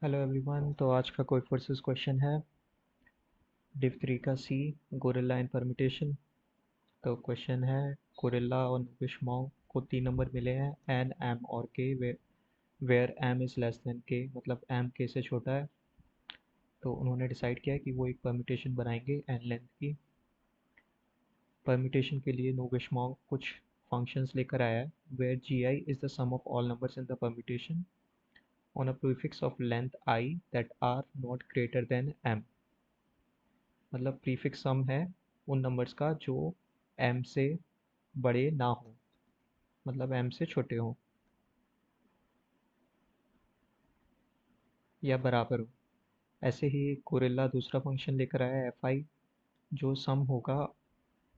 Hello everyone. तो आज का कोड फोर्सेस क्वेश्चन है डिव 3 का सी गोरिल्ला इन परम्यूटेशन। तो क्वेश्चन है गोरिल्ला और नुबिश को 3 नंबर मिले हैं एन एम और K where M is less than K, मतलब एम के से छोटा है। तो उन्होंने डिसाइड किया है कि वो एक परम्यूटेशन बनाएंगे एन लेंथ की। परम्यूटेशन के लिए नुबिश कुछ फंक्शंस लेकर आया है where G I is the sum of all numbers in the permutation on a prefix of length I that are not greater than M. मतलब प्रीफिक्स सम है उन नंबर्स का जो एम से बड़े ना हो, मतलब एम से छोटे हो या बराबर हो। ऐसे ही कोरेला दूसरा फंक्शन लेकर आया है एफ आई, जो सम होगा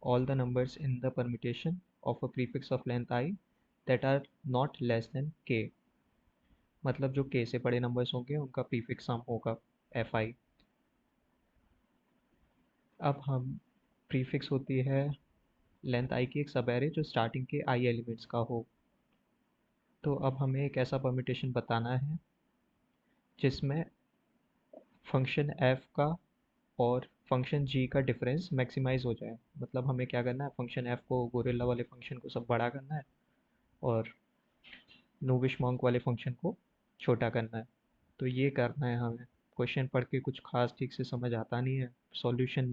all the numbers in the permutation of a prefix of length I that are not less than K. मतलब जो के से बड़े नंबर्स होंगे उनका प्रीफिक्स सम होगा एफ आई। अब हम प्रीफिक्स होती है लेंथ आई की एक सब एरे जो स्टार्टिंग के आई एलिमेंट्स का हो। तो अब हमें एक ऐसा परम्यूटेशन बताना है जिसमें फंक्शन एफ का और फंक्शन जी का डिफरेंस मैक्सिमाइज हो जाए। मतलब हमें क्या करना है, फंक्शन एफ को गोरिल्ला वाले फंक्शन को सब बड़ा करना है और नोविश मॉन्क वाले फंक्शन को छोटा करना है। तो ये करना है हमें। क्वेश्चन पढ़ के कुछ खास ठीक से समझ आता नहीं है, सॉल्यूशन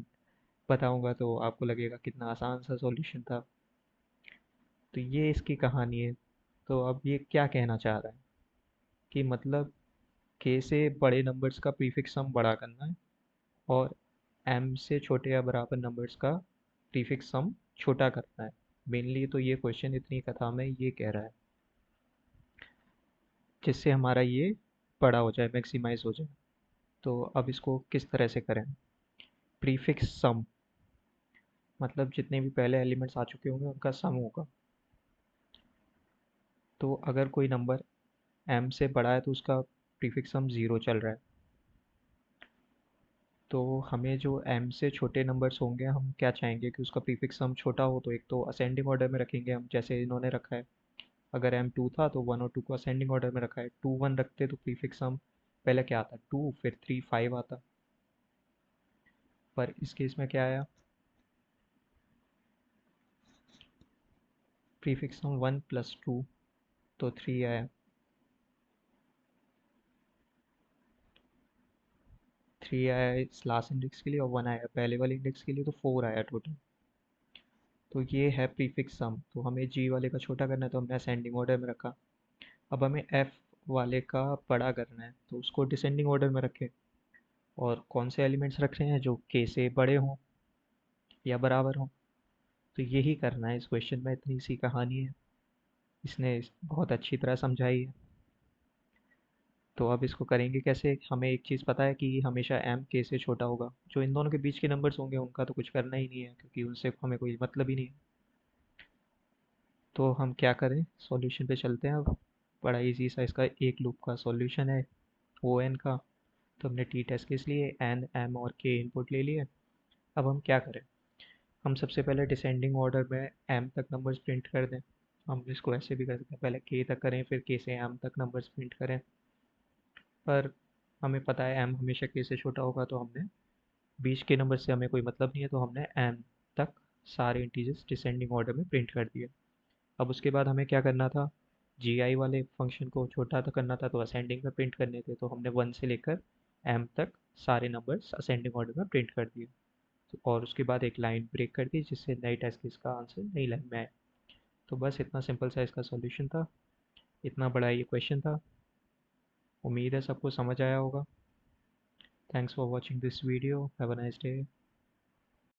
बताऊंगा तो आपको लगेगा कितना आसान सा सॉल्यूशन था। तो ये इसकी कहानी है। तो अब ये क्या कहना चाह रहा है कि मतलब के से बड़े नंबर्स का प्रीफिक्स सम बड़ा करना है और एम से छोटे या बराबर नंबर्स का प्रीफिक्स सम छोटा करना है। मेनली तो ये क्वेश्चन इतनी कथा में ये कह रहा है, जिससे हमारा ये बड़ा हो जाए, मैक्सिमाइज हो जाए। तो अब इसको किस तरह से करें। प्रीफिक्स सम मतलब जितने भी पहले एलिमेंट्स आ चुके होंगे उनका सम होगा। तो अगर कोई नंबर एम से बड़ा है तो उसका प्रीफिक्स सम ज़ीरो चल रहा है। तो हमें जो एम से छोटे नंबर्स होंगे हम क्या चाहेंगे कि उसका प्रीफिक्स सम छोटा हो। तो एक तो असेंडिंग ऑर्डर में रखेंगे हम, जैसे इन्होंने रखा है। अगर एम टू था तो वन और टू को असेंडिंग ऑर्डर में रखा है। टू वन रखते तो प्रीफिक्स हम पहले क्या आता, टू फिर थ्री फाइव आता। पर इस केस में क्या आया, प्रीफिक्स हम वन प्लस टू तो थ्री आया। थ्री आया इस लास्ट इंडेक्स के लिए और वन आया पहले वाले इंडेक्स के लिए, तो फोर आया टोटल। तो ये है प्रीफिक्स सम। तो हमें जी वाले का छोटा करना है तो हमने असेंडिंग ऑर्डर में रखा। अब हमें एफ वाले का बड़ा करना है तो उसको डिसेंडिंग ऑर्डर में रखें। और कौन से एलिमेंट्स रख रहे हैं जो के से बड़े हों या बराबर हों। तो यही करना है इस क्वेश्चन में, इतनी सी कहानी है। इसने बहुत अच्छी तरह समझाई है। तो अब इसको करेंगे कैसे। हमें एक चीज़ पता है कि हमेशा एम के से छोटा होगा। जो इन दोनों के बीच के नंबर्स होंगे उनका तो कुछ करना ही नहीं है, क्योंकि उनसे हमें कोई मतलब ही नहीं है। तो हम क्या करें, सॉल्यूशन पे चलते हैं अब। बड़ा इजी सा इसका एक लूप का सॉल्यूशन है ओ एन का। तो हमने टी टेस्ट के लिए एन एम और के इनपुट ले लिए। अब हम क्या करें, हम सबसे पहले डिसेंडिंग ऑर्डर में एम तक नंबर्स प्रिंट कर दें। हम इसको ऐसे भी कर सकते हैं, पहले के तक करें फिर के से एम तक नंबर्स प्रिंट करें। पर हमें पता है एम हमेशा के से छोटा होगा, तो हमने बीच के नंबर से हमें कोई मतलब नहीं है, तो हमने एम तक सारे इंटीजर्स डिसेंडिंग ऑर्डर में प्रिंट कर दिए। अब उसके बाद हमें क्या करना था, जी आई वाले फंक्शन को छोटा तो करना था तो असेंडिंग में प्रिंट करने थे। तो हमने वन से लेकर एम तक सारे नंबर्स असेंडिंग ऑर्डर में प्रिंट कर दिए। और उसके बाद एक लाइन ब्रेक कर दी जिससे नई टेस्ट केस का आंसर नई लाइन में आए। तो बस इतना सिंपल सा इसका सॉल्यूशन था। इतना बड़ा ये क्वेश्चन था। उम्मीद है सबको समझ आया होगा। Thanks for watching this video, have a nice day.